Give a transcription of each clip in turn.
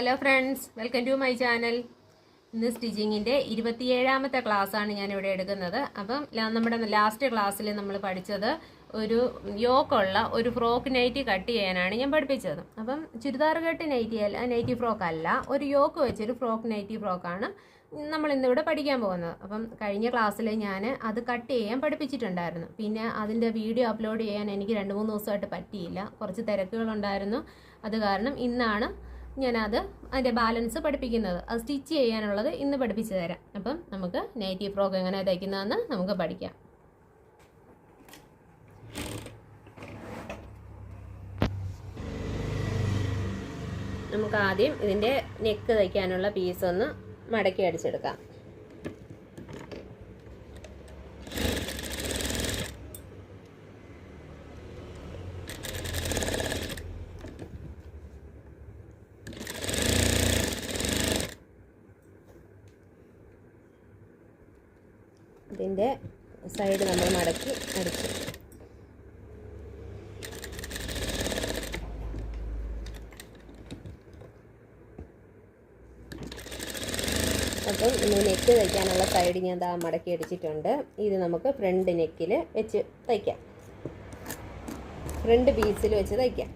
Hello friends, welcome to my channel. ഇന്ന് സ്റ്റിച്ചിങ്ങിൻ്റെ 27ാമത്തെ ക്ലാസ്സാണ് ഞാനിവിടെ എടുക്കുന്നത്. അപ്പം നമ്മുടെ ലാസ്റ്റ് ക്ലാസ്സിൽ നമ്മൾ പഠിച്ചത് ഒരു യോക്കുള്ള ഒരു ഫ്രോക്ക് നൈറ്റി കട്ട് ചെയ്യാനാണ് ഞാൻ പഠിപ്പിച്ചത്. അപ്പം ചുരിദാർ കട്ട് നൈറ്റി ഫ്രോക്ക് അല്ല, ഒരു യോക്ക് വെച്ചൊരു ഫ്രോക്ക് നൈറ്റി ഫ്രോക്കാണ് നമ്മൾ ഇന്നിവിടെ പഠിക്കാൻ പോകുന്നത്. അപ്പം കഴിഞ്ഞ ക്ലാസ്സിൽ ഞാൻ അത് കട്ട് ചെയ്യാൻ പഠിപ്പിച്ചിട്ടുണ്ടായിരുന്നു. പിന്നെ അതിൻ്റെ വീഡിയോ അപ്ലോഡ് ചെയ്യാൻ എനിക്ക് 2-3 ദിവസമായിട്ട് പറ്റിയില്ല, കുറച്ച് തിരക്കുകളുണ്ടായിരുന്നു. അത് കാരണം ഇന്നാണ് ഞാനത് അതിൻ്റെ ബാലൻസ് പഠിപ്പിക്കുന്നത്. അത് സ്റ്റിച്ച് ചെയ്യാനുള്ളത് ഇന്ന് പഠിപ്പിച്ചു തരാം. അപ്പം നമുക്ക് നൈറ്റി ഫ്രോക്ക് എങ്ങനെ തയ്ക്കുന്നതെന്ന് നമുക്ക് പഠിക്കാം. നമുക്ക് ആദ്യം ഇതിൻ്റെ നെക്ക് തയ്ക്കാനുള്ള പീസ് ഒന്ന് മടക്കി അടിച്ചെടുക്കാം. ഇതിൻ്റെ സൈഡ് നമ്മൾ മടക്കി അടിച്ചു. അപ്പം നെക്ക് തയ്ക്കാനുള്ള സൈഡ് ഞാൻ മടക്കി അടിച്ചിട്ടുണ്ട്. ഇത് നമുക്ക് ഫ്രണ്ട് നെക്കിൽ വെച്ച് തയ്ക്കാം, ഫ്രണ്ട് പീസിൽ വെച്ച് തയ്ക്കാം.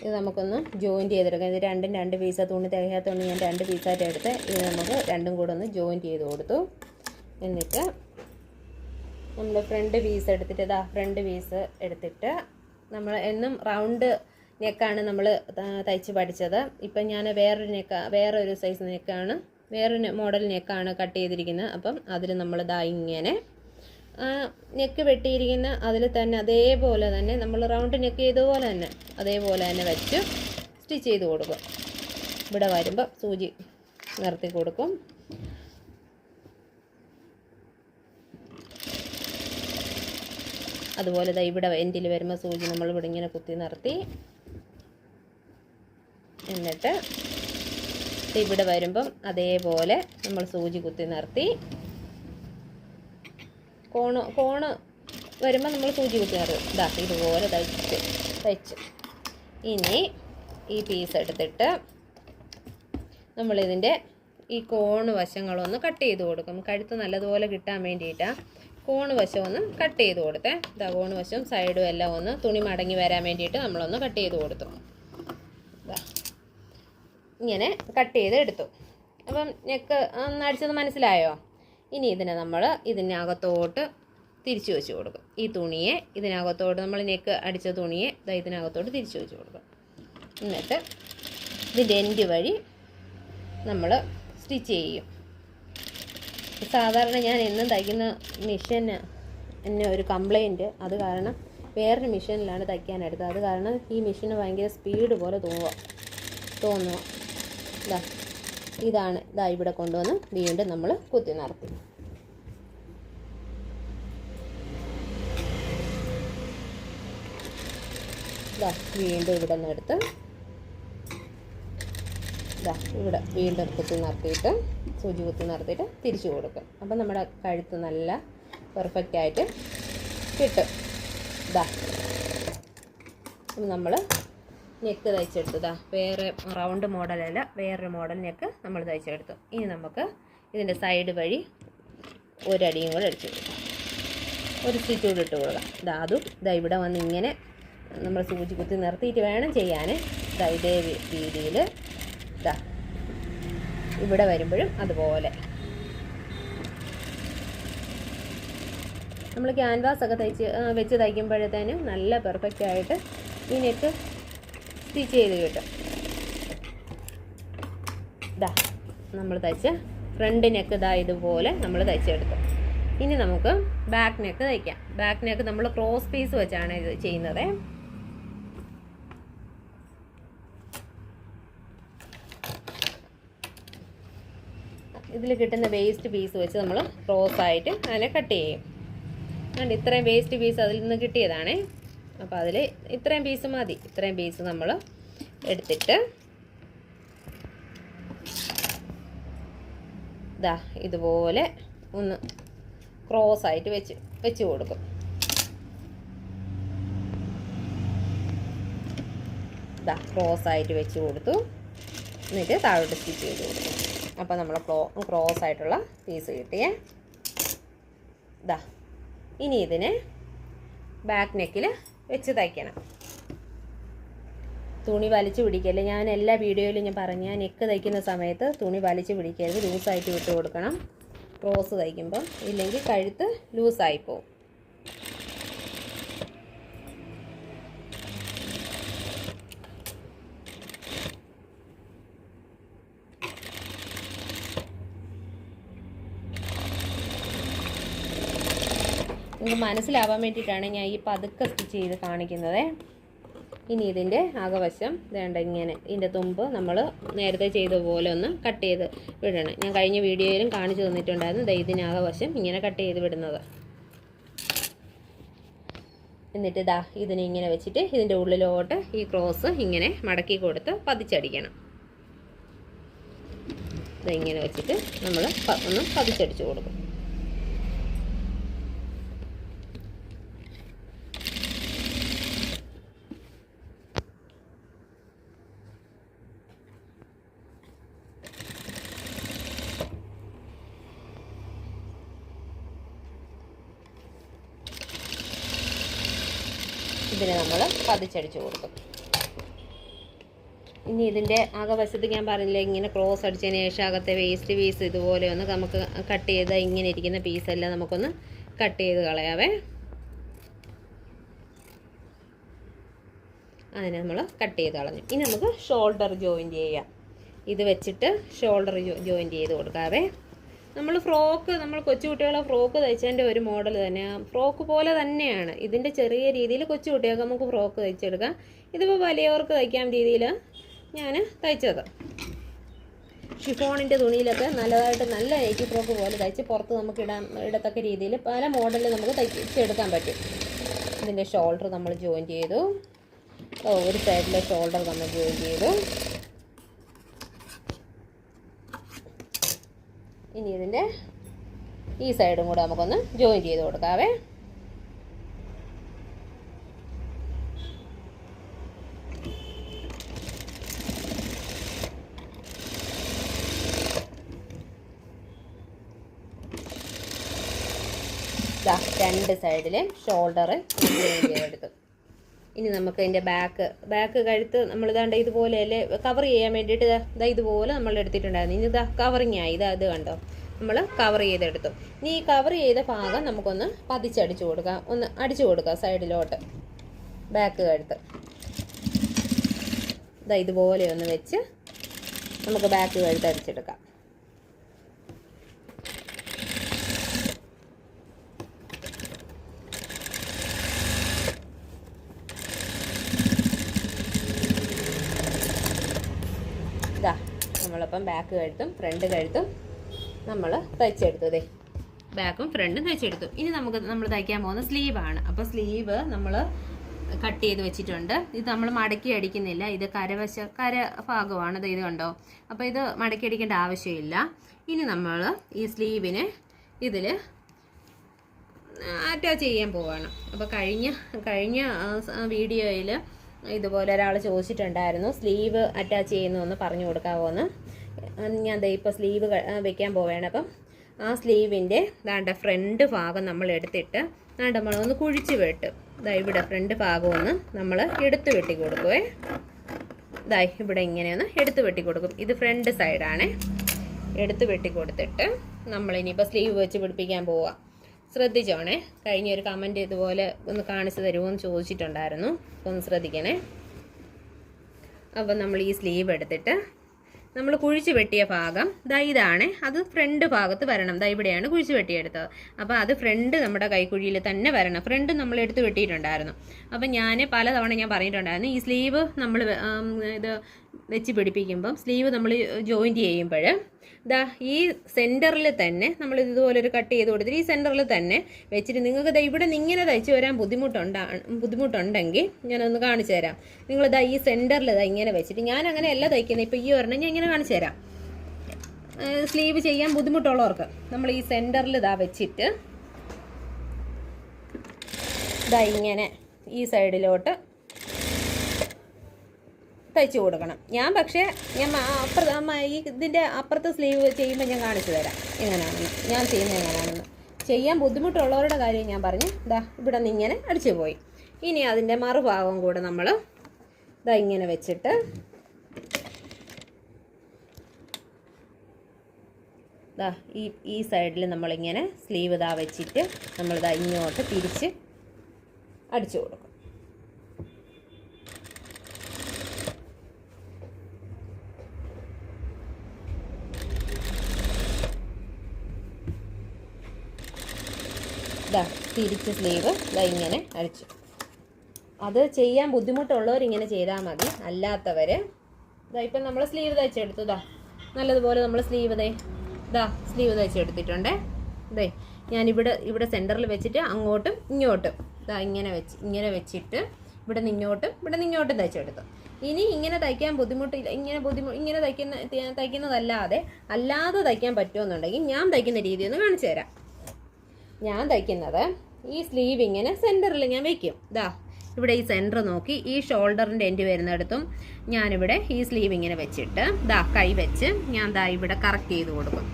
ഇത് നമുക്കൊന്ന് ജോയിൻറ്റ് ചെയ്തെടുക്കാം. ഇത് രണ്ടും 2 പീസാണ്, തുണി തികയാത്തതുകൊണ്ട് ഞാൻ 2 പീസായിട്ട് എടുത്ത് ഇത് നമുക്ക് രണ്ടും കൂടെ ഒന്ന് ജോയിൻറ്റ് ചെയ്ത് കൊടുത്തു. എന്നിട്ട് നമ്മൾ ഫ്രണ്ട് പീസ് എടുത്തിട്ട് ഫ്രണ്ട് പീസ് എടുത്തിട്ട് നമ്മൾ എന്നും റൗണ്ട് നെക്കാണ് നമ്മൾ തയ്ച്ച് പഠിച്ചത്. ഇപ്പം ഞാൻ വേറൊരു സൈസ് നെക്കാണ്, വേറൊരു മോഡൽ നെക്കാണ് കട്ട് ചെയ്തിരിക്കുന്നത്. അപ്പം അതിൽ നമ്മൾ ഇങ്ങനെ നെക്ക് വെട്ടിയിരിക്കുന്ന അതിൽ തന്നെ അതേപോലെ തന്നെ നമ്മൾ റൗണ്ട് നെക്ക് ചെയ്തതുപോലെ തന്നെ അതേപോലെ തന്നെ വെച്ച് സ്റ്റിച്ച് ചെയ്ത് കൊടുക്കും. ഇവിടെ വരുമ്പോൾ സൂചി നിർത്തി കൊടുക്കും. അതുപോലെ ഇവിടെ എൻഡിൽ വരുമ്പോൾ സൂചി നമ്മൾ ഇവിടെ ഇങ്ങനെ കുത്തി നിർത്തി, എന്നിട്ട് ഇവിടെ വരുമ്പം അതേപോലെ നമ്മൾ സൂചി കുത്തി നിർത്തി, കോണ് വരുമ്പോൾ നമ്മൾ സൂചി കുത്തി നിർത്തും. ഇതുപോലെ തയ്ച്ച് ഇനി ഈ പീസ് എടുത്തിട്ട് നമ്മളിതിൻ്റെ ഈ കോണ് വശങ്ങളൊന്ന് കട്ട് ചെയ്ത് കൊടുക്കും. കഴുത്ത് നല്ലതുപോലെ കിട്ടാൻ വേണ്ടിയിട്ടാണ് കോണ് വശം ഒന്ന് കട്ട് ചെയ്ത് കൊടുത്തേ. കോണ് വശം സൈഡും എല്ലാം ഒന്ന് തുണി മടങ്ങി വരാൻ വേണ്ടിയിട്ട് നമ്മളൊന്ന് കട്ട് ചെയ്ത് കൊടുത്തു. ഇങ്ങനെ കട്ട് ചെയ്ത് എടുത്തു. അപ്പം നെക്ക് അടിച്ചത് മനസ്സിലായോ? ഇനി നമ്മൾ ഇതിനകത്തോട്ട് തിരിച്ചു വെച്ച് കൊടുക്കും. ഈ തുണിയെ ഇതിനകത്തോട്ട് നമ്മൾ നെക്ക് അടിച്ച തുണിയെ ഇതിനകത്തോട്ട് തിരിച്ചു വെച്ച് കൊടുക്കും. എന്നിട്ട് ഇതിൻ്റെ എൻഡ് വഴി നമ്മൾ സ്റ്റിച്ച് ചെയ്യും. സാധാരണ ഞാൻ എന്നും തയ്ക്കുന്ന മെഷീന് എന്നെ ഒരു കംപ്ലൈൻറ്റ്, അത് കാരണം വേറൊരു മെഷീനിലാണ് തയ്ക്കാനെടുത്തത്. അത് കാരണം ഈ മെഷീന് ഭയങ്കര സ്പീഡ് പോലെ തോന്നുക. ഇതാണ് ഇവിടെ കൊണ്ടുവന്ന് വീണ്ടും നമ്മൾ കുത്തി നിർത്തി. വീണ്ടും ഇവിടെ നിന്ന് എടുത്ത് ഇവിടെ വീണ്ടും കുത്തി നിർത്തിയിട്ട് സൂചി കുത്തി നിർത്തിയിട്ട് തിരിച്ചു കൊടുക്കും. അപ്പം നമ്മുടെ കഴുത്ത് നല്ല പെർഫെക്റ്റായിട്ട് കിട്ടും. നമ്മൾ നെക്ക് തയ്ച്ചെടുത്തു. വേറെ റൗണ്ട് മോഡലല്ല, വേറൊരു മോഡൽ നെക്ക് നമ്മൾ തയ്ച്ചെടുത്തു. ഇനി നമുക്ക് ഇതിൻ്റെ സൈഡ് വഴി ഒരടിയും കൂടെ അടിച്ചു കൊടുക്കാം, ഒരു സ്റ്റിച്ച് കൂടെ ഇട്ട് കൊടുക്കാം. അതും ഇവിടെ വന്ന് ഇങ്ങനെ നമ്മൾ സൂചി കുത്തി നിർത്തിയിട്ട് വേണം ചെയ്യാൻ. ഇതേ രീതിയിൽ ഇവിടെ വരുമ്പോഴും അതുപോലെ നമ്മൾ ക്യാൻവാസൊക്കെ വെച്ച് തയ്ക്കുമ്പോഴത്തേനും നല്ല പെർഫെക്റ്റായിട്ട് ഈ നെക്ക് സ്റ്റിച്ച് ചെയ്ത് കിട്ടും. നമ്മൾ തയ്ച്ച് ഫ്രണ്ട് നെക്ക് ഇതുപോലെ നമ്മൾ തയ്ച്ചെടുത്തു. ഇനി നമുക്ക് ബാക്ക് നെക്ക് തയ്ക്കാം. ബാക്ക് നെക്ക് നമ്മൾ ക്രോസ് പീസ് വെച്ചാണ് ഇത് ചെയ്യുന്നത്. ഇതിൽ കിട്ടുന്ന വേസ്റ്റ് പീസ് വെച്ച് നമ്മൾ ക്രോസ് ആയിട്ട് അതിനെ കട്ട് ചെയ്യും. ഇത്രയും വേസ്റ്റ് പീസ് അതിൽ നിന്ന് കിട്ടിയതാണ്. അപ്പോൾ അതിൽ ഇത്രയും പീസ് മതി. ഇത്രയും പീസ് നമ്മൾ എടുത്തിട്ട് ഇതാ ഇതുപോലെ ഒന്ന് ക്രോസായിട്ട് വെച്ച് കൊടുക്കും. ഇതാ ക്രോസായിട്ട് വെച്ച് കൊടുത്തു. എന്നിട്ട് താഴോട്ട് സ്റ്റിച്ച് ചെയ്ത് കൊടുക്കും. അപ്പോൾ നമ്മൾ ക്രോസായിട്ടുള്ള പീസ് കിട്ടിയേ. ഇതാ ഇനി ഇതിനെ ബാക്ക് നെക്കിൽ വെച്ച് തയ്ക്കണം. തുണി വലിച്ചു പിടിക്കല്ലേ, ഞാൻ എല്ലാ വീഡിയോയിലും ഞാൻ പറഞ്ഞു, നെക്ക് തയ്ക്കുന്ന സമയത്ത് തുണി വലിച്ചു പിടിക്കരുത്, ലൂസായിട്ട് വിട്ട് കൊടുക്കണം ക്രോസ് തയ്ക്കുമ്പം, ഇല്ലെങ്കിൽ കഴുത്ത് ലൂസായി പോവും. നിങ്ങൾക്ക് മനസ്സിലാവാൻ വേണ്ടിയിട്ടാണ് ഞാൻ ഈ പതുക്കെ സ്റ്റിച്ച് ചെയ്ത് കാണിക്കുന്നത്. ഇനി ഇതിൻ്റെ അകവശം വേണ്ട ഇങ്ങനെ ഇതിൻ്റെ തുമ്പ് നമ്മൾ നേരത്തെ ചെയ്ത പോലെ ഒന്ന് കട്ട് ചെയ്ത് വിടണം. ഞാൻ കഴിഞ്ഞ വീഡിയോയിലും കാണിച്ചു തന്നിട്ടുണ്ടായിരുന്നു ഇതിന് അകവശം ഇങ്ങനെ കട്ട് ചെയ്ത് വിടുന്നത്. എന്നിട്ട് ഇതാ ഇതിനെ ഇങ്ങനെ വെച്ചിട്ട് ഇതിൻ്റെ ഉള്ളിലോട്ട് ഈ ക്രോസ് ഇങ്ങനെ മടക്കി കൊടുത്ത് പതിച്ചടിക്കണം. ഇതിങ്ങനെ വെച്ചിട്ട് നമ്മൾ ഒന്ന് പതിച്ചടിച്ച് കൊടുക്കും. ഇതിനെ നമ്മൾ പതിച്ചടിച്ച് കൊടുക്കും. ഇനി ഇതിൻ്റെ അകവശത്ത് ഞാൻ പറഞ്ഞില്ല, ഇങ്ങനെ ക്രോസ് അടിച്ചതിന് ശേഷം അകത്തെ വേസ്റ്റ് പീസ് ഇതുപോലെ ഒന്ന് നമുക്ക് കട്ട് ചെയ്ത് ഇങ്ങനെ ഇരിക്കുന്ന പീസെല്ലാം നമുക്കൊന്ന് കട്ട് ചെയ്ത് കളയാവേ. അതിനെ നമ്മൾ കട്ട് ചെയ്ത് കളഞ്ഞു. ഇനി നമുക്ക് ഷോൾഡർ ജോയിൻറ്റ് ചെയ്യാം. ഇത് വെച്ചിട്ട് ഷോൾഡർ ജോയിൻറ്റ് ചെയ്ത് കൊടുക്കാവേ. നമ്മൾ കൊച്ചുകുട്ടികളെ ഫ്രോക്ക് തയ്ച്ചതിൻ്റെ ഒരു മോഡൽ തന്നെയാണ്, ഫ്രോക്ക് പോലെ തന്നെയാണ്. ഇതിൻ്റെ ചെറിയ രീതിയിൽ കൊച്ചുകുട്ടികൾക്ക് നമുക്ക് ഫ്രോക്ക് തയ്ച്ചെടുക്കാം. ഇതിപ്പോൾ വലിയവർക്ക് തയ്ക്കാൻ രീതിയിൽ ഞാൻ തയ്ച്ചത്. ഷിഫോണിൻ്റെ തുണിയിലൊക്കെ നല്ലതായിട്ട് നല്ല നൈറ്റി ഫ്രോക്ക് പോലെ തയ്ച്ച് പുറത്ത് നമുക്ക് ഇടത്തക്ക രീതിയിൽ പല മോഡലിൽ നമുക്ക് തയ്ച്ചെടുക്കാൻ പറ്റും. ഇതിൻ്റെ ഷോൾഡർ നമ്മൾ ജോയിൻ ചെയ്തു. ഒരു സൈഡിലെ ഷോൾഡർ നമ്മൾ ജോയിൻ ചെയ്തു. ഇനി ഇതിൻ്റെ ഈ സൈഡും കൂടെ നമുക്കൊന്ന് ജോയിൻ ചെയ്ത് കൊടുക്കാവേ. രണ്ട് സൈഡിലെ ഷോൾഡർ ജോയിൻ ചെയ്തെടുത്തു. ഇനി നമുക്ക് ഇതിൻ്റെ ബാക്ക് കഴുത്ത് നമ്മൾ ഇതാണ്ട് ഇതുപോലെയല്ലേ കവർ ചെയ്യാൻ വേണ്ടിയിട്ട് ഇതുപോലെ നമ്മൾ എടുത്തിട്ടുണ്ടായിരുന്നു. ഇനി കവറിങ് ആയി. ഇത് കണ്ടോ, നമ്മൾ കവർ ചെയ്തെടുത്തു. ഇനി ഈ കവർ ചെയ്ത ഭാഗം നമുക്കൊന്ന് പതിച്ചടിച്ചു കൊടുക്കാം, ഒന്ന് അടിച്ചു കൊടുക്കാം സൈഡിലോട്ട്. ബാക്ക് കഴുത്ത് ഇതുപോലെ ഒന്ന് വെച്ച് നമുക്ക് ബാക്ക് കഴുത്ത് അടിച്ചെടുക്കാം. നമ്മളിപ്പം ബാക്ക് കഴുത്തും ഫ്രണ്ട് കഴുത്തും നമ്മൾ തയ്ച്ചെടുത്തതേ, ബാക്കും ഫ്രണ്ടും തയ്ച്ചെടുത്തു. ഇനി നമ്മൾ തയ്ക്കാൻ പോകുന്ന സ്ലീവാണ്. അപ്പോൾ സ്ലീവ് നമ്മൾ കട്ട് ചെയ്ത് വെച്ചിട്ടുണ്ട്. ഇത് നമ്മൾ മടക്കി അടിക്കുന്നില്ല, ഇത് കര ഭാഗമാണ്. ഇത് കണ്ടോ, അപ്പോൾ ഇത് മടക്കി അടിക്കേണ്ട ആവശ്യമില്ല. ഇനി നമ്മൾ ഈ സ്ലീവിനെ ഇതിൽ അറ്റാച്ച് ചെയ്യാൻ പോവുകയാണ്. അപ്പോൾ കഴിഞ്ഞ വീഡിയോയിൽ ഇതുപോലെ ഒരാൾ ചോദിച്ചിട്ടുണ്ടായിരുന്നു, സ്ലീവ് അറ്റാച്ച് ചെയ്യുന്നതെന്ന് പറഞ്ഞു കൊടുക്കാമോ എന്ന്. ഞാൻ ഇപ്പോൾ സ്ലീവ് വെക്കാൻ പോവുകയാണ്. അപ്പം ആ സ്ലീവിൻ്റെ ഫ്രണ്ട് ഭാഗം നമ്മൾ എടുത്തിട്ട് നമ്മളൊന്ന് കുഴിച്ച് വെട്ടും. ഇവിടെ ഫ്രണ്ട് ഭാഗം ഒന്ന് നമ്മൾ എടുത്ത് വെട്ടി കൊടുക്കുവേ. ഇവിടെ ഇങ്ങനെയൊന്ന് എടുത്ത് വെട്ടി കൊടുക്കും. ഇത് ഫ്രണ്ട് സൈഡാണ്. എടുത്ത് വെട്ടി കൊടുത്തിട്ട് നമ്മളിനിയിപ്പോൾ സ്ലീവ് വെച്ച് പിടിപ്പിക്കാൻ പോവാം. ശ്രദ്ധിച്ചോണേ, കഴിഞ്ഞൊരു കമൻറ്റ് ഇതുപോലെ ഒന്ന് കാണിച്ചു തരുമോ എന്ന് ചോദിച്ചിട്ടുണ്ടായിരുന്നു. ഒന്ന് ശ്രദ്ധിക്കണേ. അപ്പം നമ്മൾ ഈ സ്ലീവ് എടുത്തിട്ട് നമ്മൾ കുഴിച്ച് വെട്ടിയ ഭാഗം ഇതാണ്, അത് ഫ്രണ്ട് ഭാഗത്ത് വരണം. ഇവിടെയാണ് കുഴിച്ച് വെട്ടിയെടുത്തത്. അപ്പോൾ അത് ഫ്രണ്ട് നമ്മുടെ കൈക്കുഴിയിൽ തന്നെ വരണം. ഫ്രണ്ട് നമ്മൾ എടുത്ത് വെട്ടിയിട്ടുണ്ടായിരുന്നു. അപ്പം ഞാൻ പലതവണ പറഞ്ഞിട്ടുണ്ടായിരുന്നു, ഈ സ്ലീവ് നമ്മൾ ഇത് വെച്ച് പിടിപ്പിക്കുമ്പം സ്ലീവ് നമ്മൾ ജോയിൻറ്റ് ചെയ്യുമ്പോൾ ദാ ഈ സെൻറ്ററിൽ തന്നെ നമ്മൾ ഇതുപോലൊരു കട്ട് ചെയ്ത് കൊടുത്തിട്ട് ഈ സെൻറ്ററിൽ തന്നെ വെച്ചിട്ട് നിങ്ങൾക്ക് ദാ ഇവിടെ നിന്ന് ഇങ്ങനെ തയ്ച്ച് വരാൻ ബുദ്ധിമുട്ടുണ്ടെങ്കിൽ ഞാനൊന്ന് കാണിച്ചു തരാം. നിങ്ങൾ ദാ ഈ സെൻറ്ററിൽ ദാ ഇങ്ങനെ വെച്ചിട്ട്, ഞാൻ അങ്ങനെ അല്ല തയ്ക്കുന്നത്, ഇപ്പോൾ ഈ ഒരെണ്ണം ഞാൻ ഇങ്ങനെ കാണിച്ചു തരാം. സ്ലീവ് ചെയ്യാൻ ബുദ്ധിമുട്ടുള്ളവർക്ക് നമ്മൾ ഈ സെൻറ്ററിൽ ദാ വെച്ചിട്ട് ദാ ഇങ്ങനെ ഈ സൈഡിലോട്ട് തയ്ച്ച് കൊടുക്കണം. പക്ഷേ ഇതിൻ്റെ അപ്പുറത്ത് സ്ലീവ് ചെയ്യുമ്പോൾ ഞാൻ കാണിച്ചു തരാം എങ്ങനെയാണെന്ന്, ഞാൻ ചെയ്യുന്നത് എങ്ങനെയാണെന്ന്. ചെയ്യാൻ ബുദ്ധിമുട്ടുള്ളവരുടെ കാര്യം ഞാൻ പറഞ്ഞു. ദാ ഇവിടെ നിന്ന് ഇങ്ങനെ അടിച്ചു പോയി. ഇനി അതിൻ്റെ മറുഭാഗം കൂടെ നമ്മൾ ദാ ഇങ്ങനെ വെച്ചിട്ട് ദാ ഈ സൈഡിൽ നമ്മളിങ്ങനെ സ്ലീവ് ദാ വെച്ചിട്ട് നമ്മൾ ദാ ഇങ്ങോട്ട് തിരിച്ച് അടിച്ചു കൊടുക്കും. തിരിച്ച് സ്ലീവ് ഇങ്ങനെ അടിച്ചു. അത് ചെയ്യാൻ ബുദ്ധിമുട്ടുള്ളവർ ഇങ്ങനെ ചെയ്താൽ മതി. അല്ലാത്തവർ ഇപ്പം നമ്മൾ സ്ലീവ് തയ്ച്ചെടുത്തു. നല്ലതുപോലെ നമ്മൾ സ്ലീവ് തയ്ച്ചെടുത്തിട്ടുണ്ടേ. ഞാനിവിടെ സെൻറ്ററിൽ വെച്ചിട്ട് അങ്ങോട്ടും ഇങ്ങോട്ടും ഇങ്ങനെ വെച്ചിട്ട് ഇവിടെ നിങ്ങോട്ടും തയ്ച്ചെടുത്തു. ഇനി ഇങ്ങനെ തയ്ക്കാൻ ബുദ്ധിമുട്ടില്ല, ഇങ്ങനെ തയ്ക്കുന്നതല്ലാതെ തയ്ക്കാൻ പറ്റുമെന്നുണ്ടെങ്കിൽ ഞാൻ തയ്ക്കുന്ന രീതി ഒന്ന് കാണിച്ചു തരാം. ഞാൻ തയ്ക്കുന്നത് ഈ സ്ലീവ് ഇങ്ങനെ സെൻറ്ററിൽ ഞാൻ വയ്ക്കും. ഇവിടെ ഈ സെൻറ്റർ നോക്കി ഈ ഷോൾഡറിൻ്റെ എൻഡ് വരുന്നിടത്തും ഞാനിവിടെ ഈ സ്ലീവ് ഇങ്ങനെ വെച്ചിട്ട് കൈ വെച്ച് ഞാൻ ഇവിടെ കറക്റ്റ് ചെയ്ത് കൊടുക്കും.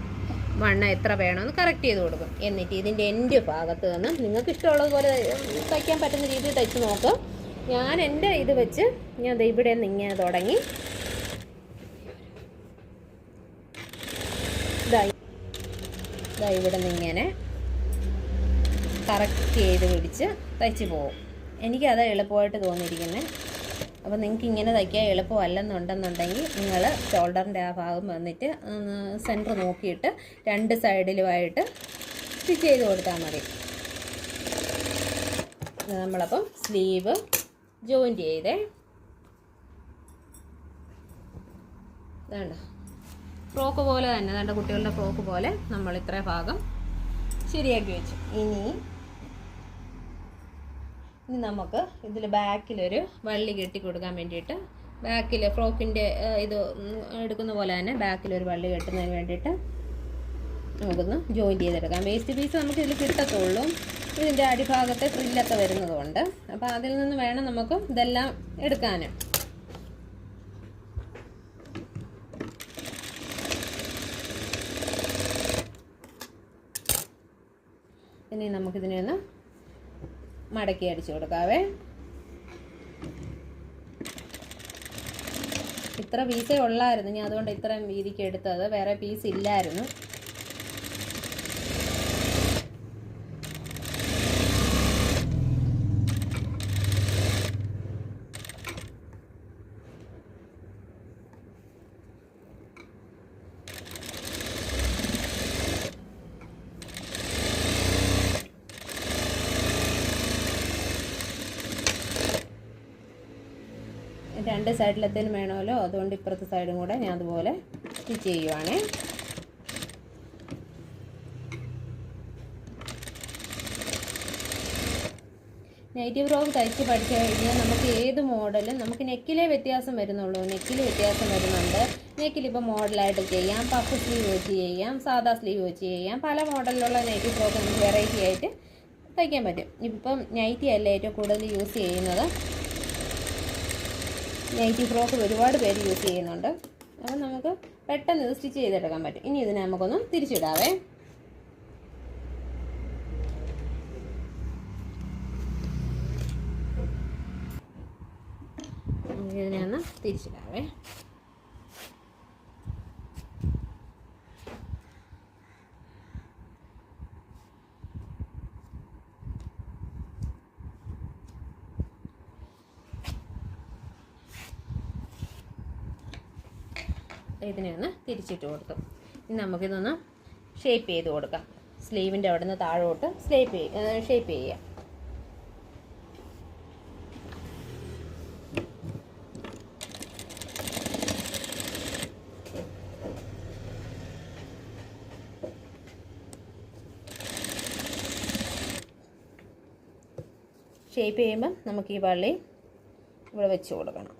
വണ്ണം എത്ര വേണമെന്ന് കറക്റ്റ് ചെയ്ത് കൊടുക്കും. എന്നിട്ട് ഇതിൻ്റെ എൻഡ് ഭാഗത്ത് നിന്ന് നിങ്ങൾക്ക് ഇഷ്ടമുള്ളതുപോലെ തയ്ക്കാൻ പറ്റുന്ന രീതിയിൽ തയ്ച്ച് നോക്കും. ഞാൻ എൻ്റെ ഇത് വെച്ച് ഞാൻ ഇവിടെ നിന്ന് ഇങ്ങനെ തുടങ്ങി ഇവിടെ നിന്ന് ഇങ്ങനെ കറക്റ്റ് ചെയ്ത് പിടിച്ച് തയ്ച്ച് പോകും. എനിക്കത് എളുപ്പമായിട്ട് തോന്നിയിരിക്കുന്നത്. അപ്പോൾ നിങ്ങൾക്ക് ഇങ്ങനെ തയ്ക്കാൻ എളുപ്പമല്ലെന്നുണ്ടെന്നുണ്ടെങ്കിൽ നിങ്ങൾ ഷോൾഡറിൻ്റെ ആ ഭാഗം വന്നിട്ട് സെൻറ്റർ നോക്കിയിട്ട് രണ്ട് സൈഡിലുമായിട്ട് സ്റ്റിച്ച് ചെയ്ത് കൊടുത്താൽ മതി. നമ്മളപ്പം സ്ലീവ് ജോയിൻറ്റ് ചെയ്തേ. വേണ്ട ഫ്രോക്ക് പോലെ തന്നെ, വേണ്ട കുട്ടികളുടെ ഫ്രോക്ക് പോലെ നമ്മൾ ഇത്ര ഭാഗം ശരിയാക്കി വെച്ചു. ഇനി നമുക്ക് ഇതിൽ ബാക്കിലൊരു വള്ളി കെട്ടി കൊടുക്കാൻ വേണ്ടിയിട്ട്, ബാക്കിൽ ഫ്രോക്കിൻ്റെ ഇത് എടുക്കുന്ന പോലെ തന്നെ ബാക്കിലൊരു വള്ളി കെട്ടുന്നതിന് വേണ്ടിയിട്ട് നമുക്കൊന്ന് ജോയിൻറ്റ് ചെയ്തെടുക്കാം. വേസ്റ്റ് പീസ് നമുക്ക് ഇതിൽ കിട്ടത്തുള്ളൂ, ഇതിൻ്റെ അടിഭാഗത്തെ ഫ്രില്ലൊക്കെ വരുന്നതുകൊണ്ട്. അപ്പോൾ അതിൽ നിന്ന് വേണം നമുക്ക് ഇതെല്ലാം എടുക്കാൻ. ഇനി നമുക്കിതിനെ ഒന്ന് മടക്കി അടിച്ചു കൊടുക്കാവേ. ഇത്ര പീസേ ഉള്ളായിരുന്നു, ഞാൻ അതുകൊണ്ട് ഇത്രയും വീതിക്ക് എടുത്തത്, വേറെ പീസ് ഇല്ലായിരുന്നു. രണ്ട് സൈഡിലത്തേനും വേണമല്ലോ, അതുകൊണ്ട് ഇപ്പുറത്തെ സൈഡും കൂടെ ഞാൻ അതുപോലെ സ്റ്റിച്ച് ചെയ്യുവാണേ. നൈറ്റി ഫ്രോക്ക് തയ്ച്ച് പഠിച്ചു കഴിഞ്ഞാൽ നമുക്ക് ഏത് മോഡലും, നമുക്ക് നെക്കിലെ വ്യത്യാസം വരുന്നുള്ളൂ, നെക്കിൽ വ്യത്യാസം വരുന്നുണ്ട്. നെക്കിലിപ്പോൾ മോഡലായിട്ട് ചെയ്യാം, പഫ് സ്ലീവ് വെച്ച് ചെയ്യാം, സാധാ സ്ലീവ് വെച്ച് ചെയ്യാം. പല മോഡലിലുള്ള നൈറ്റി ഫ്രോക്ക് നമുക്ക് വെറൈറ്റി ആയിട്ട് തയ്ക്കാൻ പറ്റും. ഇപ്പം നൈറ്റി അല്ല ഏറ്റവും കൂടുതൽ യൂസ് ചെയ്യുന്നത്, നൈറ്റി ഫ്രോക്ക് ഒരുപാട് പേര് യൂസ് ചെയ്യുന്നുണ്ട്. അപ്പോൾ നമുക്ക് പെട്ടെന്ന് ഇത് സ്റ്റിച്ച് ചെയ്തെടുക്കാൻ പറ്റും. ഇനി ഇതിനെ നമുക്കൊന്ന് തിരിച്ചിടാവേ. ഇതിനെ ഒന്ന് തിരിച്ചിടാവേ. ഇതിനെ ഒന്ന് തിരിച്ചിട്ട് കൊടുത്തു. ഇനി നമുക്കിതൊന്ന് ഷേപ്പ് ചെയ്ത് കൊടുക്കാം. സ്ലീവിൻ്റെ അവിടെ നിന്ന് താഴോട്ട് ഷേപ്പ് ചെയ്യാം. ഷേപ്പ് ചെയ്യുമ്പം നമുക്ക് ഈ വള്ളി ഇവിടെ വെച്ച് കൊടുക്കണം.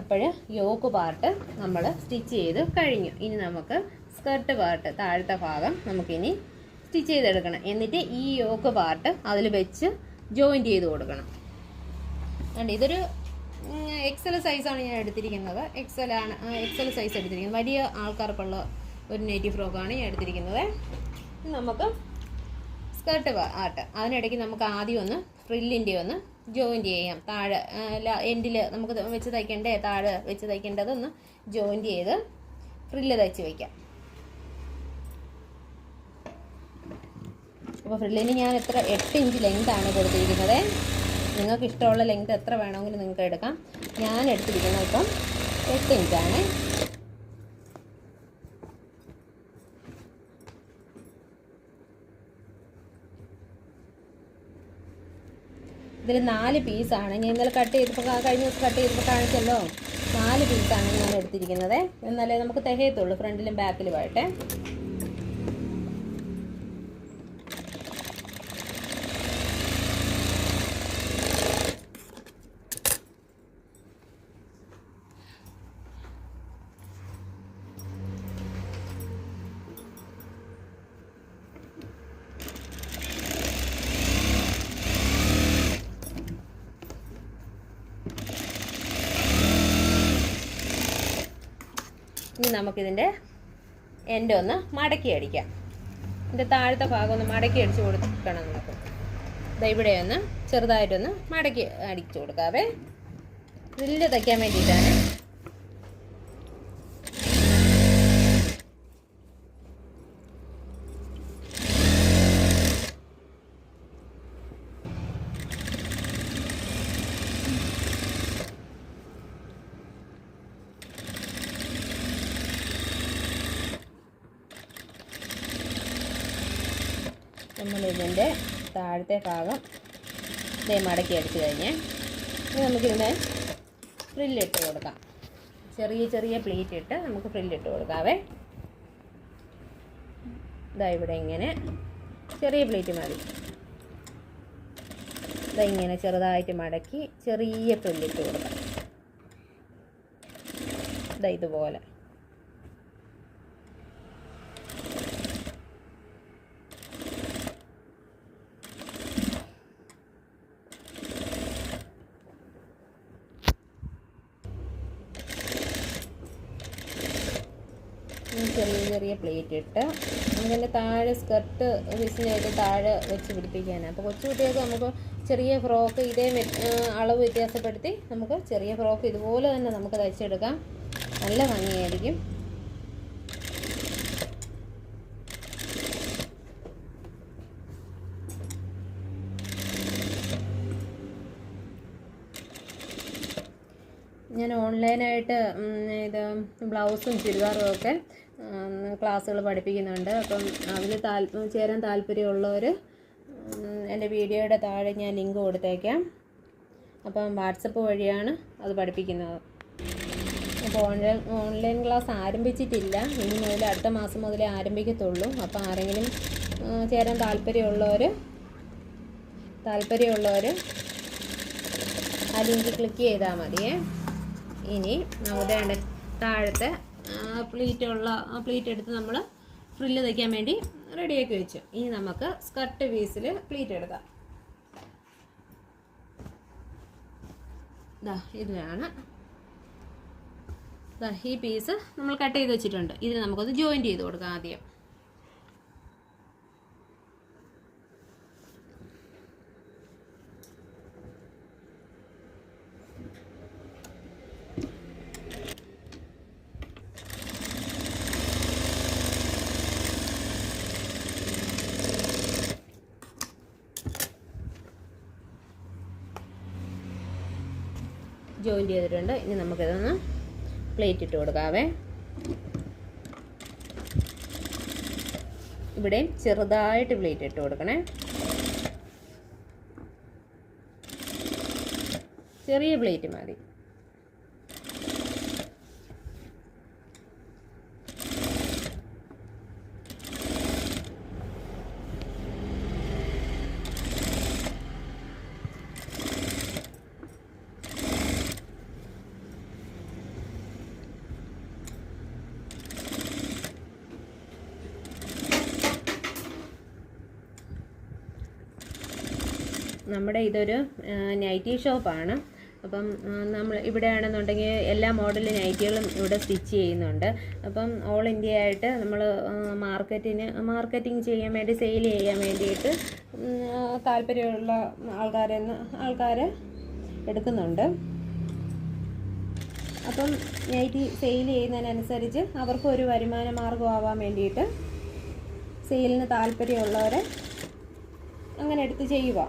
അപ്പോൾ യോക്ക് പാർട്ട് നമ്മൾ സ്റ്റിച്ച് ചെയ്ത് കഴിഞ്ഞു. ഇനി നമുക്ക് സ്കർട്ട് പാർട്ട് താഴത്തെ ഭാഗം നമുക്കിനി സ്റ്റിച്ച് ചെയ്തെടുക്കണം. എന്നിട്ട് ഈ യോക്ക് പാർട്ട് അതിൽ വെച്ച് ജോയിൻറ്റ് ചെയ്ത് കൊടുക്കണം. അതുകൊണ്ട് ഇതൊരു എക്സൽ സൈസാണ് ഞാൻ എടുത്തിരിക്കുന്നത്. എക്സൽ സൈസ് എടുത്തിരിക്കുന്നത്. വലിയ ആൾക്കാർക്കുള്ള ഒരു നെറ്റി ഫ്രോക്കാണ് ഞാൻ എടുത്തിരിക്കുന്നത്. നമുക്ക് സ്കർട്ട് പാർട്ട് അതിനിടയ്ക്ക് നമുക്ക് ആദ്യം ഒന്ന് ഫ്രില്ലിൻ്റെ ഒന്ന് ജോയിൻറ്റ് ചെയ്യാം. താഴെ എൻഡിൽ നമുക്ക് വെച്ച് തയ്ക്കണ്ടേ, താഴെ വെച്ച് തയ്ക്കേണ്ടതൊന്ന് ജോയിൻറ്റ് ചെയ്ത് ഫ്രില്ല് തയ്ച്ച് വയ്ക്കാം. അപ്പോൾ ഫ്രില്ലിന് ഞാൻ 8 ഇഞ്ച് ലെങ്താണ് കൊടുത്തിരിക്കുന്നത്. നിങ്ങൾക്ക് ഇഷ്ടമുള്ള ലെങ്ത് എത്ര വേണമെങ്കിലും നിങ്ങൾക്ക് എടുക്കാം. ഞാൻ എടുത്തിരിക്കുന്നത് ഇപ്പം 8 ഇഞ്ചാണ്. ഇതിൽ 4 പീസാണ്. ഞാൻ ഇന്നലെ കട്ട് ചെയ്തപ്പോൾ കഴിഞ്ഞ ദിവസം കട്ട് ചെയ്തപ്പോൾ കാണിച്ചല്ലോ, 4 പീസാണ് ഞാൻ എടുത്തിരിക്കുന്നത്. എന്നാലേ നമുക്ക് തികയത്തുള്ളൂ ഫ്രണ്ടിലും ബാക്കിലുമായിട്ട്. ഇനി നമുക്കിതിൻ്റെ എൻഡ് ഒന്ന് മടക്കി അടിക്കാം. ഇതിൻ്റെ താഴത്തെ ഭാഗം ഒന്ന് മടക്കി അടിച്ച് കൊടുക്കണം. നമുക്ക് ഇവിടെ ഒന്ന് ചെറുതായിട്ടൊന്ന് മടക്കി അടിച്ചു കൊടുക്കാവേ. വലിയ തയ്ക്കാൻ വേണ്ടിയിട്ടാണ്. നമ്മളിതിൻ്റെ താഴത്തെ ഭാഗം മടക്കി അടിച്ച് കഴിഞ്ഞ് ഇനി നമുക്കിതിനെ ഫ്രില്ലിട്ട് കൊടുക്കാം. ചെറിയ ചെറിയ പ്ലീറ്റ് ഇട്ട് നമുക്ക് ഫ്രില്ലിട്ട് കൊടുക്കാവേ. ഇതാ ഇവിടെ ഇങ്ങനെ ചെറിയ പ്ലീറ്റ് മതി. ഇതാ ഇങ്ങനെ ചെറുതായിട്ട് മടക്കി ചെറിയ ഫ്രില്ലിട്ട് കൊടുക്കാം. ഇതാ ഇതുപോലെ. ചെറിയ ചെറിയ പ്ലേറ്റ് ഇട്ട് അതിൻ്റെ താഴെ സ്കർട്ട് പീസിനായിട്ട് താഴെ വെച്ച് പിടിപ്പിക്കാനാണ്. അപ്പോൾ കൊച്ചു കുട്ടികൾക്ക് നമുക്ക് ചെറിയ ഫ്രോക്ക് ഇതേ അളവ് വ്യത്യാസപ്പെടുത്തി നമുക്ക് ചെറിയ ഫ്രോക്ക് ഇതുപോലെ തന്നെ നമുക്ക് തയ്ച്ചെടുക്കാം. നല്ല ഭംഗിയായിരിക്കും. ഞാൻ ഓൺലൈനായിട്ട് ഇത് ബ്ലൗസും ചുരിദാറും ഒക്കെ ക്ലാസ്സുകൾ പഠിപ്പിക്കുന്നുണ്ട്. അപ്പം അതിൽ ചേരാൻ താല്പര്യമുള്ളവർ എൻ്റെ വീഡിയോയുടെ താഴെ ഞാൻ ലിങ്ക് കൊടുത്തേക്കാം. അപ്പം വാട്സപ്പ് വഴിയാണ് അത് പഠിപ്പിക്കുന്നത്. അപ്പോൾ ഓൺലൈൻ ക്ലാസ് ആരംഭിച്ചിട്ടില്ല. ഇനി മുതൽ അടുത്ത മാസം മുതലേ ആരംഭിക്കത്തുള്ളൂ. അപ്പോൾ ആരെങ്കിലും ചേരാൻ താല്പര്യമുള്ളവർ ആ ലിങ്ക് ക്ലിക്ക് ചെയ്താൽ മതിയേ. ഇനി നമ്മുടെ താഴത്തെ പ്ലീറ്റ് എടുത്ത് നമ്മൾ ഫ്രില്ല് തയ്ക്കാൻ വേണ്ടി റെഡിയാക്കി വെച്ചു. ഇനി നമുക്ക് സ്കർട്ട് പീസിൽ പ്ലീറ്റ് എടുക്കാം. ഇതിലാണ് ഈ പീസ് നമ്മൾ കട്ട് ചെയ്ത് വെച്ചിട്ടുണ്ട്. ഇതിന് നമുക്കത് ജോയിൻറ്റ് ചെയ്ത് കൊടുക്കാം ആദ്യം. ജോയിൻറ്റ് ചെയ്തിട്ടുണ്ട്. ഇനി നമുക്കിതൊന്ന് പ്ലേറ്റ് ഇട്ട് കൊടുക്കാവേ. ഇവിടെയും ചെറുതായിട്ട് പ്ലീറ്റ് ഇട്ട് കൊടുക്കണേ. ചെറിയ പ്ലേറ്റ് മതി. നമ്മുടെ ഇതൊരു നൈറ്റി ഷോപ്പാണ്. അപ്പം നമ്മൾ ഇവിടെ ആണെന്നുണ്ടെങ്കിൽ എല്ലാ മോഡൽ നൈറ്റികളും ഇവിടെ സ്റ്റിച്ച് ചെയ്യുന്നുണ്ട്. അപ്പം ഓൾ ഇന്ത്യ ആയിട്ട് നമ്മൾ മാർക്കറ്റിംഗ് ചെയ്യാൻ വേണ്ടി, സെയിൽ ചെയ്യാൻ വേണ്ടിയിട്ട് താല്പര്യമുള്ള ആൾക്കാരെ എടുക്കുന്നുണ്ട്. അപ്പം നൈറ്റി സെയിൽ ചെയ്യുന്നതിനനുസരിച്ച് അവർക്കും ഒരു വരുമാന മാർഗമാവാൻ വേണ്ടിയിട്ട് സെയിലിന് താല്പര്യമുള്ളവരെ അങ്ങനെ എടുത്ത് ചെയ്യുക.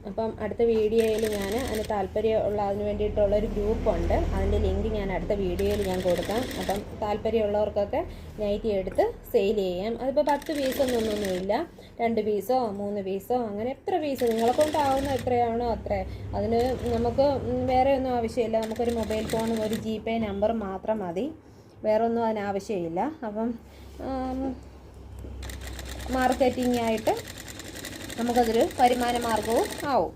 അപ്പം അടുത്ത വീഡിയോയിൽ ഞാൻ അതിന് താല്പര്യമുള്ള അതിന് വേണ്ടിയിട്ടുള്ളൊരു ഗ്രൂപ്പുണ്ട്. അതിൻ്റെ ലിങ്ക് ഞാൻ അടുത്ത വീഡിയോയിൽ ഞാൻ കൊടുക്കാം. അപ്പം താല്പര്യമുള്ളവർക്കൊക്കെ നൈറ്റി എടുത്ത് സെയിൽ ചെയ്യാം. അതിപ്പോൾ 10 പീസൊന്നുമില്ല, 2 പീസോ 3 പീസോ അങ്ങനെ എത്ര പീസ് നിങ്ങളെ കൊണ്ടാവുന്ന എത്രയാണോ അത്ര. അതിന് നമുക്ക് വേറെ ഒന്നും ആവശ്യമില്ല. നമുക്കൊരു മൊബൈൽ ഫോണും ഒരു GPay നമ്പറും മാത്രം മതി, വേറെ ഒന്നും അതിനാവശ്യമില്ല. അപ്പം മാർക്കറ്റിംഗ് ആയിട്ട് നമുക്കതൊരു വരുമാന മാർഗവും ആവും.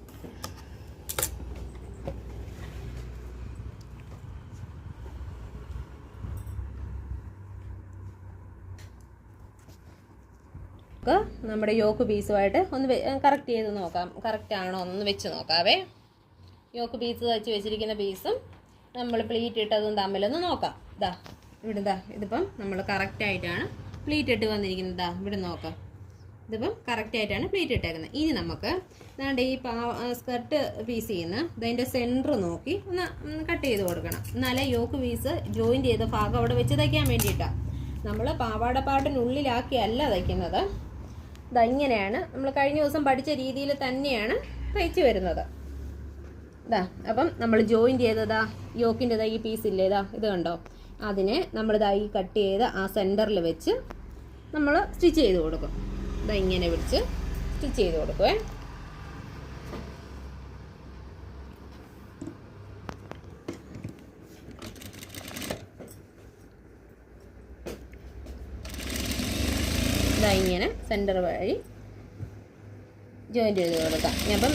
നമ്മുടെ യോക്ക് പീസുമായിട്ട് ഒന്ന് കറക്റ്റ് ചെയ്ത് നോക്കാം, കറക്റ്റ് ആണോ ഒന്ന് വെച്ച് നോക്കാവേ. യോക്ക് പീസ് വെച്ച് വെച്ചിരിക്കുന്ന പീസും നമ്മൾ പ്ലീറ്റ് ഇട്ടതും തമ്മിലൊന്ന് നോക്കാം. ഇവിടെ ഇതിപ്പം നമ്മൾ കറക്റ്റായിട്ടാണ് പ്ലീറ്റ് ഇട്ട് വന്നിരിക്കുന്നത്. ഇവിടെ നോക്കാം, ഇതിപ്പം കറക്റ്റായിട്ടാണ് പ്ലീറ്റ് ഇട്ടേക്കുന്നത്. ഇനി നമുക്ക് ഈ സ്കർട്ട് പീസ് ചെയ്യുന്ന ഇതിൻ്റെ സെൻറ്റർ നോക്കി ഒന്ന് കട്ട് ചെയ്ത് കൊടുക്കണം. എന്നാലേ യോക്ക് പീസ് ജോയിൻ്റ് ചെയ്ത ഭാഗം അവിടെ വെച്ച് തയ്ക്കാൻ വേണ്ടിയിട്ടാണ്. നമ്മൾ പാവാടപ്പാട്ടിനുള്ളിലാക്കിയല്ല തയ്ക്കുന്നത്. ഇങ്ങനെയാണ് നമ്മൾ കഴിഞ്ഞ ദിവസം പഠിച്ച രീതിയിൽ തന്നെയാണ് തയ്ച്ച് വരുന്നത്. അപ്പം നമ്മൾ ജോയിൻ്റ് ചെയ്തതാ യോക്കിൻ്റെ ഈ പീസില്ലേ, ഇത് കണ്ടോ, അതിനെ നമ്മളിതായി കട്ട് ചെയ്ത് ആ സെൻറ്ററിൽ വെച്ച് നമ്മൾ സ്റ്റിച്ച് ചെയ്ത് കൊടുക്കും. ഇങ്ങനെ പിടിച്ച് സ്റ്റിച്ച് ചെയ്ത് കൊടുക്കുവേ. ഇങ്ങനെ സെൻറ്റർ വഴി ജോയിൻ്റ് ചെയ്ത് കൊടുക്കാം. അപ്പം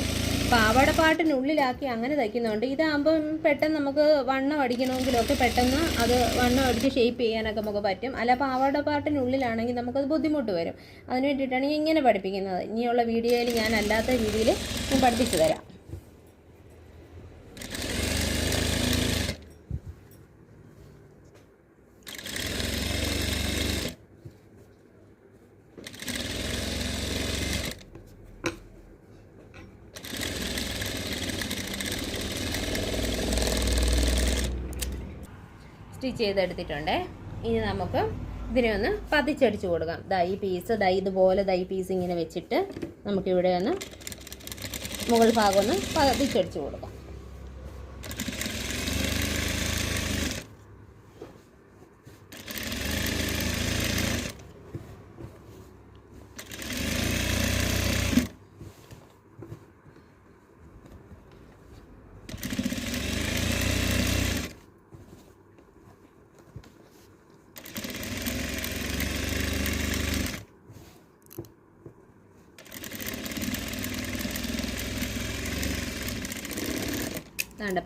പാവാടപ്പാട്ടിനുള്ളിലാക്കി അങ്ങനെ തയ്ക്കുന്നുണ്ട്. ഇതാകുമ്പം പെട്ടെന്ന് നമുക്ക് വണ്ണം അടിക്കണമെങ്കിലൊക്കെ പെട്ടെന്ന് അത് വണ്ണം അടിച്ച് ഷേപ്പ് ചെയ്യാനൊക്കെ നമുക്ക് പറ്റും. അല്ല പാവാടപ്പാട്ടിനുള്ളിലാണെങ്കിൽ നമുക്കത് ബുദ്ധിമുട്ട് വരും. അതിന് വേണ്ടിയിട്ടാണ് ഇങ്ങനെ പഠിപ്പിക്കുന്നത്. ഇനിയുള്ള വീഡിയോയിൽ ഞാൻ അല്ലാത്ത രീതിയിൽ ഞാൻ പഠിപ്പിച്ചു തരാം. സ്റ്റിച്ച് ചെയ്തെടുത്തിട്ടുണ്ട്. ഇനി നമുക്ക് ഇതിനെ ഒന്ന് പതിച്ചടിച്ച് കൊടുക്കാം. ഈ പീസ് ഇതുപോലെ ഈ പീസ് ഇങ്ങനെ വെച്ചിട്ട് നമുക്കിവിടെ ഒന്ന് മുകൾ ഭാഗം ഒന്ന് പതിച്ചടിച്ച് കൊടുക്കാം.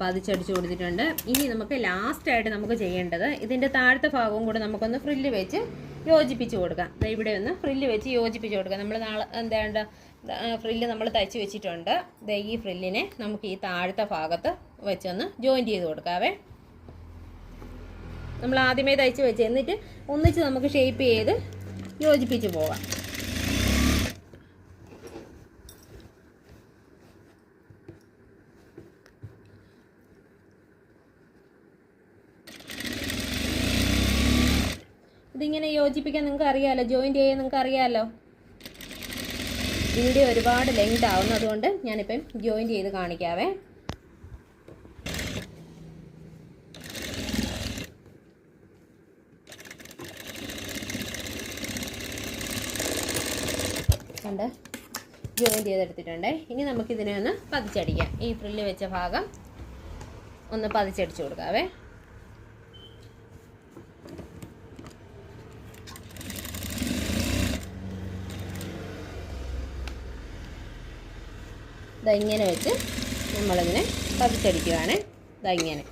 പതിച്ചടിച്ച് കൊടുത്തിട്ടുണ്ട്. ഇനി നമുക്ക് ലാസ്റ്റായിട്ട് നമുക്ക് ചെയ്യേണ്ടത് ഇതിൻ്റെ താഴത്തെ ഭാഗവും കൂടെ നമുക്കൊന്ന് ഫ്രില്ല് വെച്ച് യോജിപ്പിച്ച് കൊടുക്കാം. ഇവിടെ ഒന്ന് ഫ്രില്ല് വെച്ച് യോജിപ്പിച്ച് കൊടുക്കാം. നമ്മൾ എന്താണ്ട് ഫ്രില്ല് നമ്മൾ തയ്ച്ച് വെച്ചിട്ടുണ്ട്. ഈ ഫ്രില്ലിനെ നമുക്ക് ഈ താഴത്തെ ഭാഗത്ത് വെച്ചൊന്ന് ജോയിൻറ്റ് ചെയ്ത് കൊടുക്കാവേ. നമ്മൾ ആദ്യമേ തയ്ച്ച് വെച്ച് എന്നിട്ട് ഒന്നിച്ച് നമുക്ക് ഷേപ്പ് ചെയ്ത് യോജിപ്പിച്ച് പോകാം. ഇതിങ്ങനെ യോജിപ്പിക്കാൻ നിങ്ങൾക്ക് അറിയാമല്ലോ, ജോയിൻറ്റ് ചെയ്യാൻ നിങ്ങൾക്ക് അറിയാമല്ലോ. വീഡിയോ ഒരുപാട് ലെങ്ത് ആവുന്നതുകൊണ്ട് ഞാനിപ്പം ജോയിൻറ്റ് ചെയ്ത് കാണിക്കാവേ. കണ്ട് ജോയിൻ ചെയ്തെടുത്തിട്ടുണ്ട്. ഇനി നമുക്കിതിനെ ഒന്ന് പതിച്ചടിക്കാം. ഈ ഫ്രില്ല് വെച്ച ഭാഗം ഒന്ന് പതിച്ചടിച്ച് കൊടുക്കാവേ. ഇങ്ങനെ വെച്ച് നമ്മളിതിനെ പതിച്ചടിക്കുകയാണ്. ഇങ്ങനെ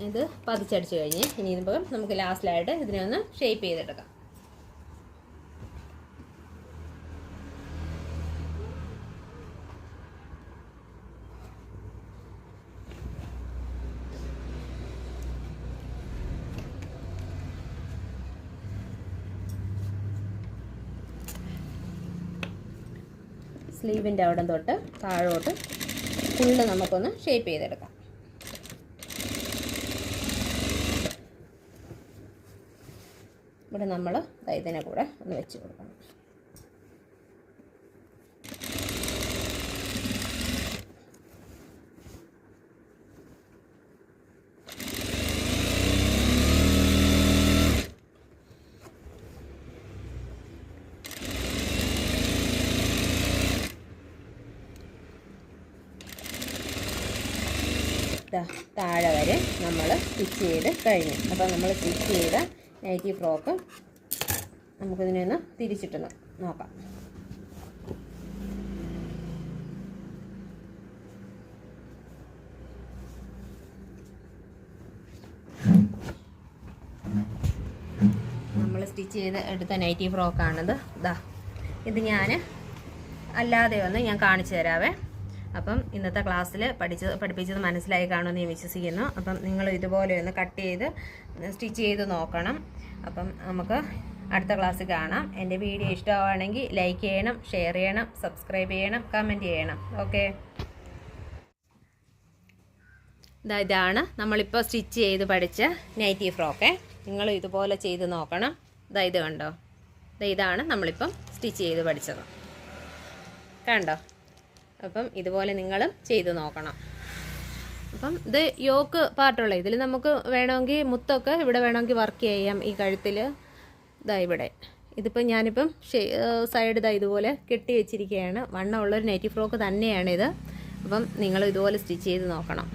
ഇത് പതിച്ചടിച്ച് കഴിഞ്ഞ് ഇനി ഇതിപ്പോൾ നമുക്ക് ലാസ്റ്റിലായിട്ട് ഇതിനെ ഒന്ന് ഷേപ്പ് ചെയ്തെടുക്കാം. സ്ലീവിൻ്റെ അവിടെ തൊട്ട് താഴോട്ട് ഫുള്ള് നമുക്കൊന്ന് ഷേപ്പ് ചെയ്തെടുക്കാം. ഇവിടെ നമ്മൾ ഇതിനെ കൂടെ ഒന്ന് വെച്ച് കൊടുക്കണം. താഴെ വരെ നമ്മൾ സ്റ്റിച്ച് ചെയ്ത് കഴിഞ്ഞു. അപ്പോൾ നമ്മൾ സ്റ്റിച്ച് ചെയ്ത നൈറ്റി ഫ്രോക്ക് നമുക്കിതിനെ ഒന്ന് തിരിച്ചിട്ട് നോക്കാം. നമ്മൾ സ്റ്റിച്ച് ചെയ്ത് എടുത്ത നൈറ്റി ഫ്രോക്കാണിത്. ഇത് ഞാൻ അല്ലാതെ ഒന്ന് ഞാൻ കാണിച്ചു തരാവേ. അപ്പം ഇന്നത്തെ ക്ലാസ്സിൽ പഠിപ്പിച്ചത് മനസ്സിലായി കാണുമെന്ന് ഞാൻ വിശ്വസിക്കുന്നു. അപ്പം നിങ്ങൾ ഇതുപോലെ ഒന്ന് കട്ട് ചെയ്ത് സ്റ്റിച്ച് ചെയ്ത് നോക്കണം. അപ്പം നമുക്ക് അടുത്ത ക്ലാസ്സിൽ കാണാം. എൻ്റെ വീഡിയോ ഇഷ്ടമാണെങ്കിൽ ലൈക്ക് ചെയ്യണം, ഷെയർ ചെയ്യണം, സബ്സ്ക്രൈബ് ചെയ്യണം, കമൻറ്റ് ചെയ്യണം. ഓക്കെ. ഇതാണ് നമ്മളിപ്പോൾ സ്റ്റിച്ച് ചെയ്ത് പഠിച്ച നൈറ്റി ഫ്രോക്ക്. നിങ്ങൾ ഇതുപോലെ ചെയ്ത് നോക്കണം. ഇത് കണ്ടോ? ഇതാണ് നമ്മളിപ്പം സ്റ്റിച്ച് ചെയ്ത് പഠിച്ചത്. കണ്ടോ? അപ്പം ഇതുപോലെ നിങ്ങളും ചെയ്ത് നോക്കണം. അപ്പം ഇത് യോക്ക് പാർട്ടുള്ള ഇതിൽ നമുക്ക് വേണമെങ്കിൽ മുത്തൊക്കെ ഇവിടെ വേണമെങ്കിൽ വർക്ക് ചെയ്യാം. ഈ കഴുത്തിൽ ഇവിടെ ഇതിപ്പം ഞാനിപ്പം സൈഡ് ഇതുപോലെ കെട്ടി വെച്ചിരിക്കുകയാണ്. വണ്ണമുള്ളൊരു നൈറ്റി ഫ്രോക്ക് തന്നെയാണിത്. അപ്പം നിങ്ങൾ ഇതുപോലെ സ്റ്റിച്ച് ചെയ്ത് നോക്കണം.